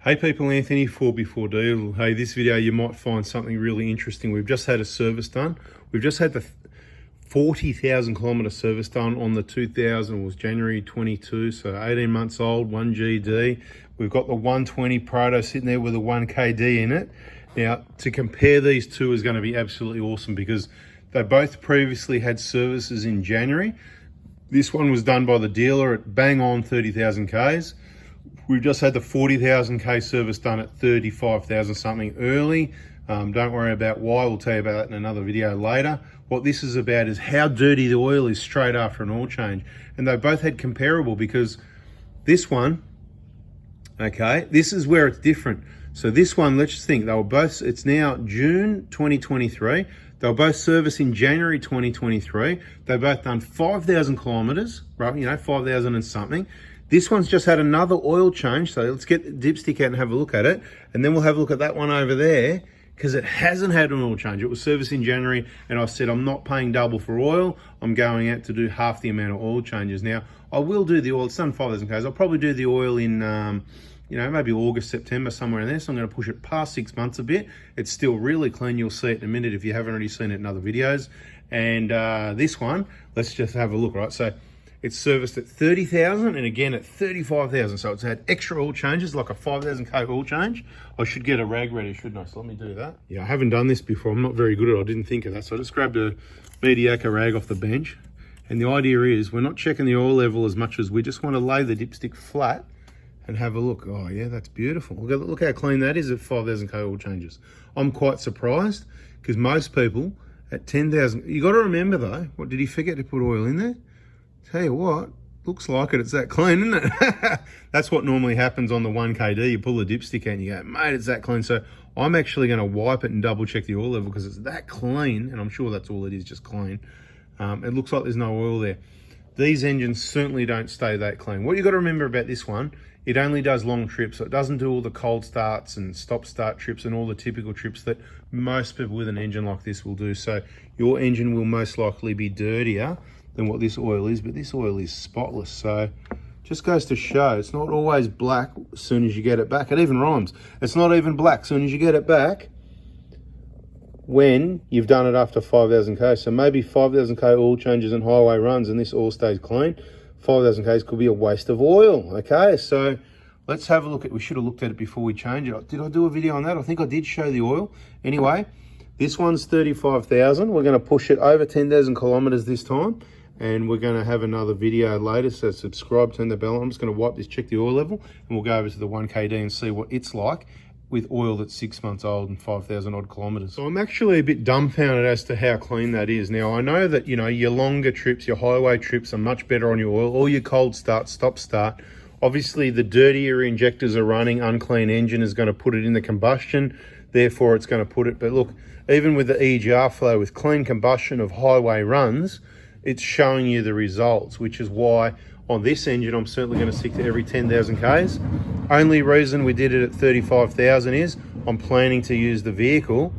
Hey people, Anthony, 4B4D. Hey, this video you might find something really interesting. We've just had a service done. We've just had the 40,000 kilometre service done on the 2000, it was January 22, so 18 months old, 1GD. We've got the 120 Proto sitting there with a 1KD in it. Now, to compare these two is going to be absolutely awesome because they both previously had services in January. This one was done by the dealer at bang on 30,000 Ks. We've just had the 40,000 K service done at 35,000 something early. Don't worry about why, we'll tell you about that in another video later. What this is about is how dirty the oil is straight after an oil change. And they both had comparable because this one, okay, this is where it's different. So this one, let's just think, they were both, it's now June 2023. They were both serviced in January 2023. They both done 5,000 kilometers, right? You know, 5,000 and something. This one's just had another oil change, so let's get the dipstick out and have a look at it, and then we'll have a look at that one over there, because it hasn't had an oil change. It was serviced in January, and I said I'm not paying double for oil. I'm going out to do half the amount of oil changes. Now, I will do the oil, it's done 5,000 Ks. I'll probably do the oil in, you know, maybe August, September, somewhere in there, so I'm going to push it past 6 months a bit. It's still really clean. You'll see it in a minute if you haven't already seen it in other videos. And this one, let's just have a look, right? So, it's serviced at 30,000 and again at 35,000. So it's had extra oil changes, like a 5,000 K oil change. I should get a rag ready, shouldn't I? So let me do that. Yeah, I haven't done this before. I'm not very good at it. I didn't think of that. So I just grabbed a mediocre rag off the bench. And the idea is we're not checking the oil level as much as we just want to lay the dipstick flat and have a look. Oh yeah, that's beautiful. Look how clean that is at 5,000 K oil changes. I'm quite surprised because most people at 10,000, you got to remember though, what did he forget to put oil in there? Tell you what, looks like it, it's that clean, isn't it? That's what normally happens on the 1KD. You pull the dipstick out and you go, mate, it's that clean. So I'm actually going to wipe it and double check the oil level because it's that clean, and I'm sure that's all it is, just clean. It looks like there's no oil there. These engines certainly don't stay that clean. What you got to remember about this one, it only does long trips, so it doesn't do all the cold starts and stop start trips and all the typical trips that most people with an engine like this will do. So your engine will most likely be dirtier than what this oil is, but this oil is spotless. So just goes to show it's not always black as soon as you get it back. It even rhymes. It's not even black as soon as you get it back when you've done it after 5,000 K. So maybe 5,000 K oil changes and highway runs and this oil stays clean. 5,000 Ks could be a waste of oil. Okay, so let's have a look at, we should have looked at it before we change it. Did I do a video on that? I think I did show the oil. Anyway, this one's 35,000. We're gonna push it over 10,000 kilometers this time. And we're going to have another video later, so subscribe, turn the bell on. I'm just going to wipe this, check the oil level, and we'll go over to the 1KD and see what it's like with oil that's 6 months old and 5,000 odd kilometers. So I'm actually a bit dumbfounded as to how clean that is. Now, I know that, you know, your longer trips, your highway trips are much better on your oil, or your cold start, stop start. Obviously, the dirtier injectors are running, unclean engine is going to put it in the combustion, therefore it's going to put it, but look, even with the EGR flow, with clean combustion of highway runs, it's showing you the results, which is why on this engine, I'm certainly going to stick to every 10,000 Ks. Only reason we did it at 35,000 is I'm planning to use the vehicle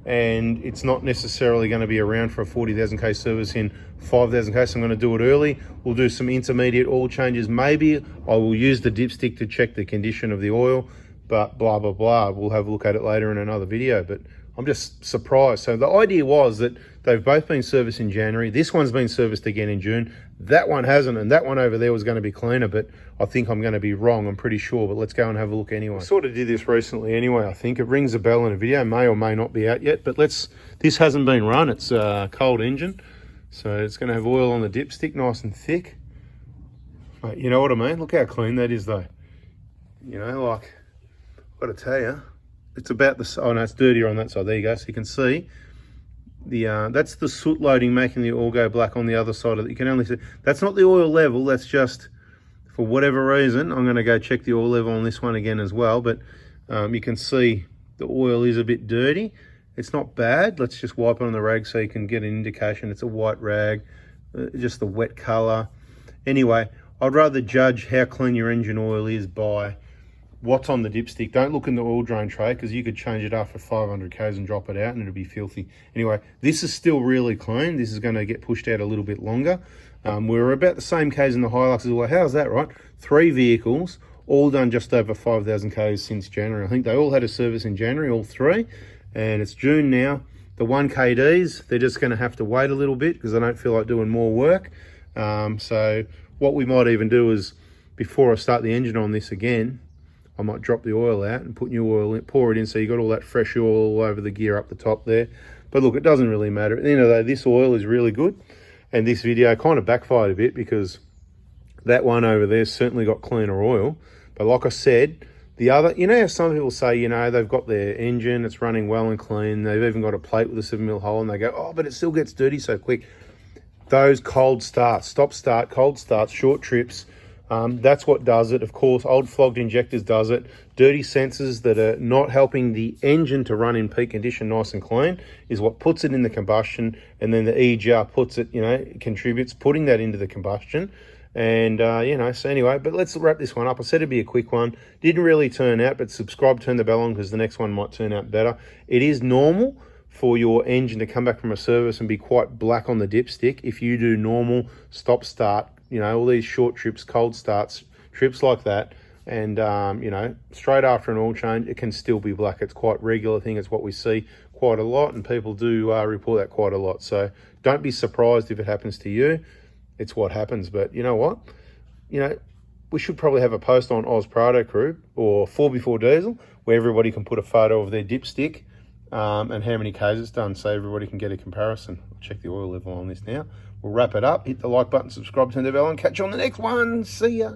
and it's not necessarily going to be around for a 40,000 K service in 5,000 Ks. So I'm going to do it early. We'll do some intermediate oil changes. Maybe I will use the dipstick to check the condition of the oil, but blah, blah, blah. We'll have a look at it later in another video, but I'm just surprised. So the idea was that they've both been serviced in January. This one's been serviced again in June. That one hasn't, and that one over there was going to be cleaner, but I think I'm going to be wrong. I'm pretty sure, but let's go and have a look anyway. I sort of did this recently anyway, I think. It rings a bell in a video, may or may not be out yet, but this hasn't been run. It's a cold engine, so it's going to have oil on the dipstick, nice and thick. But you know what I mean? Look how clean that is though. You know, like, I've got to tell you, it's about the, oh no, it's dirtier on that side. There you go. So you can see the, that's the soot loading making the oil go black on the other side of it. You can only see, that's not the oil level. That's just, for whatever reason, I'm going to go check the oil level on this one again as well. But you can see the oil is a bit dirty. It's not bad. Let's just wipe it on the rag so you can get an indication. It's a white rag, just the wet color. Anyway, I'd rather judge how clean your engine oil is by what's on the dipstick. Don't look in the oil drain tray because you could change it after 500 Ks and drop it out and it'll be filthy. Anyway, this is still really clean. This is going to get pushed out a little bit longer. We're about the same Ks in the Hilux as well. How's that, right? 3 vehicles, all done just over 5,000 Ks since January. I think they all had a service in January, all three, and it's June now. The 1KDs, they're just going to have to wait a little bit because I don't feel like doing more work. So what we might even do is, before I start the engine on this again, I might drop the oil out and put new oil in, pour it in, so you got all that fresh oil all over the gear up the top there. But look, it doesn't really matter. At the end of the day, this oil is really good. And this video kind of backfired a bit because that one over there certainly got cleaner oil. But like I said, the other, you know how some people say, you know, they've got their engine, it's running well and clean. They've even got a plate with a 7mm hole and they go, oh, but it still gets dirty so quick. Those cold starts, stop start, cold starts, short trips, that's what does it. Of course, old flogged injectors does it. Dirty sensors that are not helping the engine to run in peak condition nice and clean is what puts it in the combustion, and then the EGR puts it, you know, contributes putting that into the combustion. And, you know, so anyway, but let's wrap this one up. I said it'd be a quick one. Didn't really turn out, but subscribe, turn the bell on because the next one might turn out better. It is normal for your engine to come back from a service and be quite black on the dipstick if you do normal stop start, you know, all these short trips, cold starts, trips like that, and you know, straight after an oil change, it can still be black. It's quite regular thing. It's what we see quite a lot, and people do report that quite a lot. So don't be surprised if it happens to you. It's what happens. But you know what? You know, we should probably have a post on Oz Prado Crew or 4x4 Diesel where everybody can put a photo of their dipstick and how many Ks it's done, so everybody can get a comparison. I'll check the oil level on this now. We'll wrap it up. Hit the like button, subscribe, turn the bell on. Catch you on the next one. See ya.